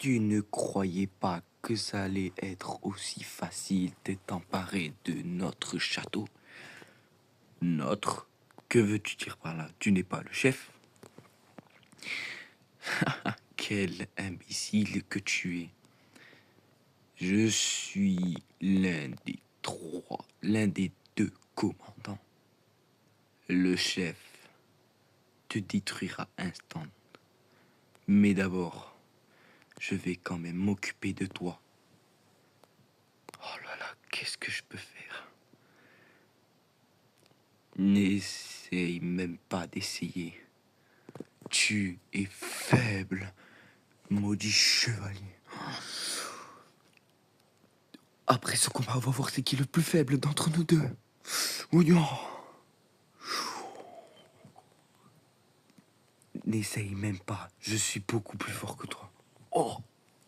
Tu ne croyais pas que ça allait être aussi facile de t'emparer de notre château? Notre? Que veux-tu dire par là? Tu n'es pas le chef? Quel imbécile que tu es. Je suis l'un des deux commandants. Le chef te détruira instant. Mais d'abord, je vais quand même m'occuper de toi. Oh là là, qu'est-ce que je peux faire? N'essaye même pas d'essayer. Tu es faible, maudit chevalier. Après ce combat, on va voir c'est qui le plus faible d'entre nous deux. Oignon. N'essaye même pas, je suis beaucoup plus fort que toi. Oh,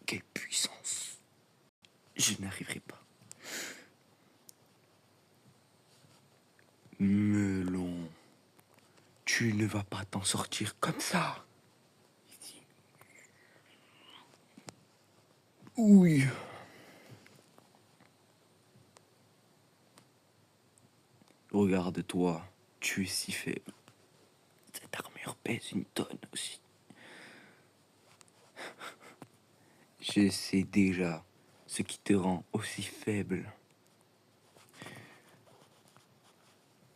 quelle puissance. Je n'arriverai pas. Melon, tu ne vas pas t'en sortir comme ça. Oui. Regarde-toi, tu es si faible. Cette armure pèse une tonne aussi. Je sais déjà ce qui te rend aussi faible.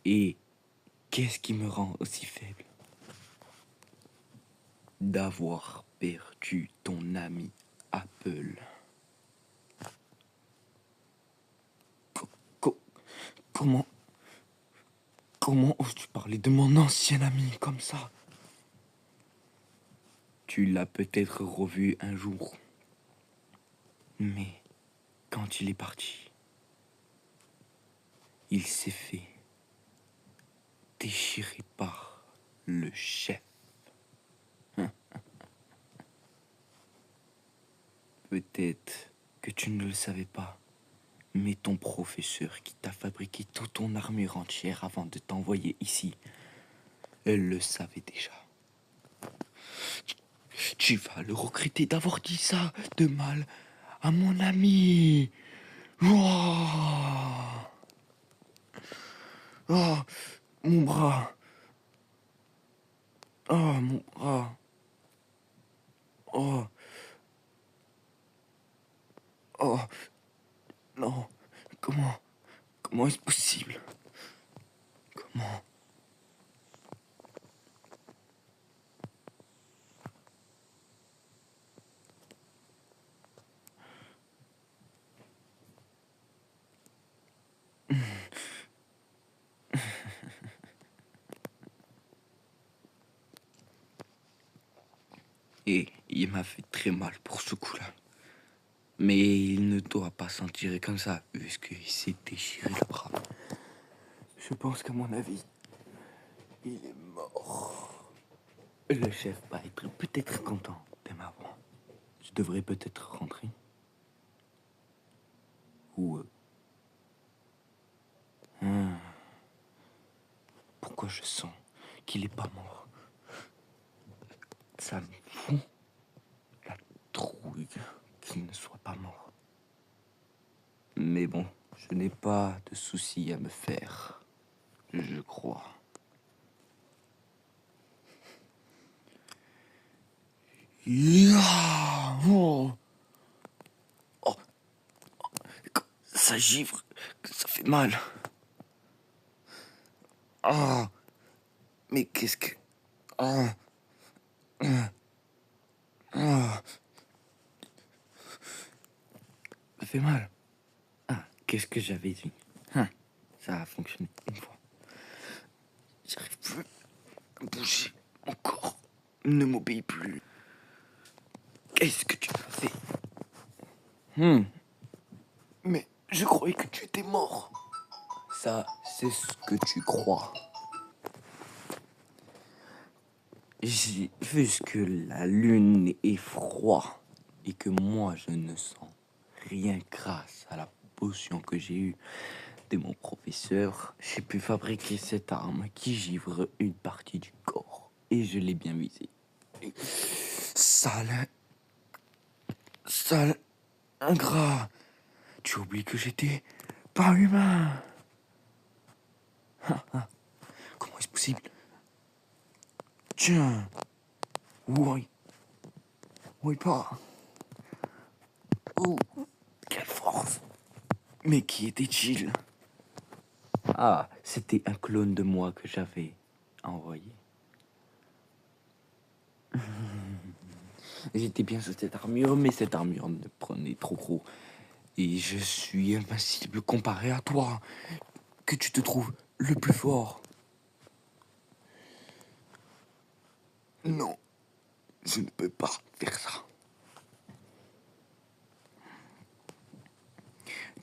Et qu'est-ce qui me rend aussi faible? D'avoir perdu ton ami Apple. Comment oses-tu parler de mon ancien ami comme ça? Tu l'as peut-être revu un jour. Mais quand il est parti, il s'est fait déchirer par le chef. Peut-être que tu ne le savais pas, mais ton professeur qui t'a fabriqué toute ton armure entière avant de t'envoyer ici, elle le savait déjà. Tu vas le regretter d'avoir dit ça de mal à mon ami. Oh, oh, mon bras. Oh, mon bras. Oh, oh, non. Comment est-ce possible? Comment? Et il m'a fait très mal pour ce coup-là. Mais il ne doit pas s'en tirer comme ça, puisqu'il s'est déchiré le bras. Je pense qu'à mon avis, il est mort. Le chef va être peut-être content de m'avoir. Je devrais peut-être rentrer. Ou... Pourquoi je sens qu'il est pas mort? Ça me fout la trouille qu'il ne soit pas mort. Mais bon, je n'ai pas de soucis à me faire, je crois. Yeah! Oh. Oh. Ça givre, ça fait mal. Ah, mais qu'est-ce que... Ah, ah, ça fait mal. Ah, qu'est-ce que j'avais dit? Ça a fonctionné une fois. J'arrive plus à bouger. Mon corps ne m'obéit plus. Qu'est-ce que tu as fait? Mais je croyais que tu étais mort. Ça, c'est ce que tu crois. J'ai vu que la lune est froide et que moi, je ne sens rien grâce à la potion que j'ai eue de mon professeur. J'ai pu fabriquer cette arme qui givre une partie du corps. Et je l'ai bien visée. Sale. Sale ingrat. Tu oublies que j'étais pas humain. Comment est-ce possible? Tiens. Oui. Oui, pas. Oh, quelle force. Mais qui était-il? Ah, c'était un clone de moi que j'avais envoyé. J'étais bien sous cette armure, mais cette armure me prenait trop gros. Et je suis invincible comparé à toi, que tu te trouves le plus fort. Non, je ne peux pas faire ça.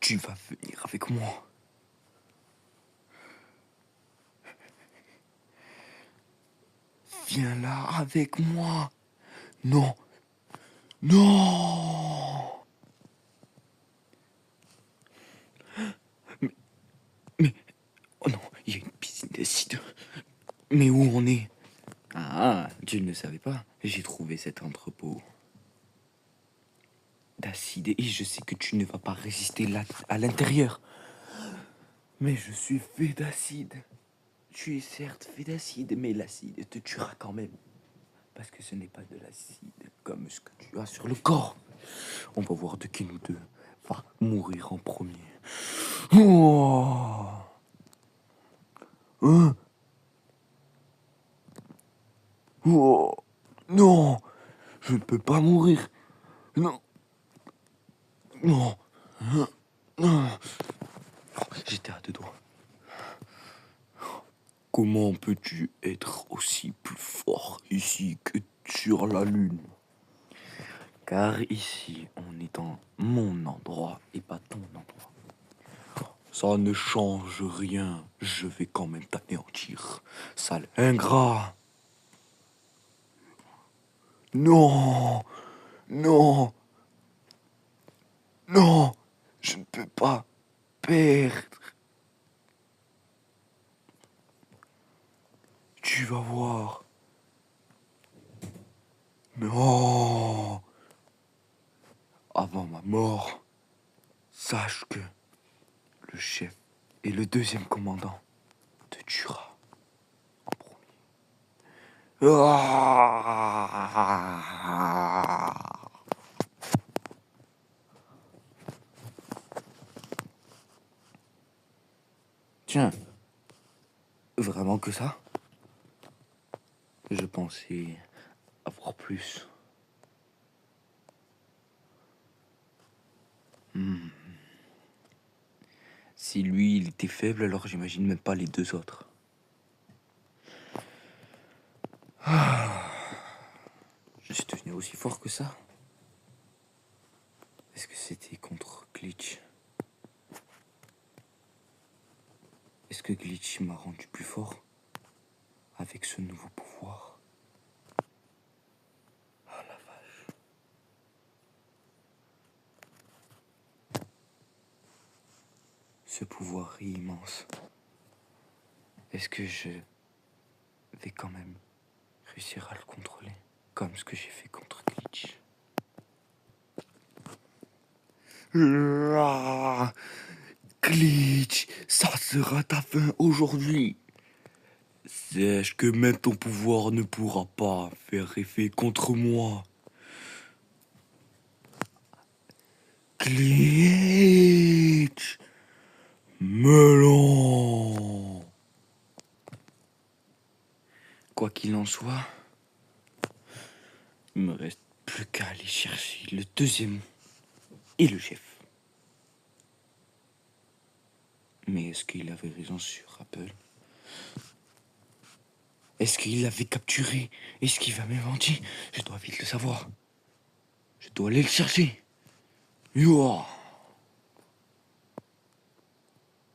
Tu vas venir avec moi. Viens là avec moi. Non. Non. Mais... Oh non, il y a une piscine d'acide. Mais où on est? Ah, tu ne le savais pas. J'ai trouvé cet entrepôt d'acide et je sais que tu ne vas pas résister là, à l'intérieur. Mais je suis fait d'acide. Tu es certes fait d'acide, mais l'acide te tuera quand même. Parce que ce n'est pas de l'acide comme ce que tu as sur le corps. On va voir de qui nous deux va mourir en premier. Oh. Hein? Oh. Non, je ne peux pas mourir. Non. Non. Non. J'étais à deux doigts. Comment peux-tu être aussi plus fort ici que sur la Lune? Car ici, on est dans mon endroit et pas ton endroit. Ça ne change rien. Je vais quand même t'anéantir. Sale ingrat. Non. Non. Non. Je ne peux pas perdre. Tu vas voir. Non. Avant ma mort, sache que le chef et le deuxième commandant te tuera en premier. Ah. Tiens, vraiment que ça? Je pensais avoir plus. Si lui, il était faible, alors j'imagine même pas les deux autres. Je suis devenu aussi fort que ça? Est-ce que c'était contre Glitch? Est-ce que Glitch m'a rendu plus fort avec ce nouveau pouvoir? Oh la vache. Ce pouvoir est immense. Est-ce que je vais quand même réussir à le contrôler comme ce que j'ai fait contre Glitch? Ah, Glitch, ça sera ta fin aujourd'hui. Sache que même ton pouvoir ne pourra pas faire effet contre moi. Glitch, melon. Quoi qu'il en soit, il me reste plus qu'à aller chercher le deuxième et le chef. Mais est-ce qu'il avait raison sur Apple? Est-ce qu'il l'avait capturé? Est-ce qu'il va m'inventer? Je dois vite le savoir. Je dois aller le chercher. Youah.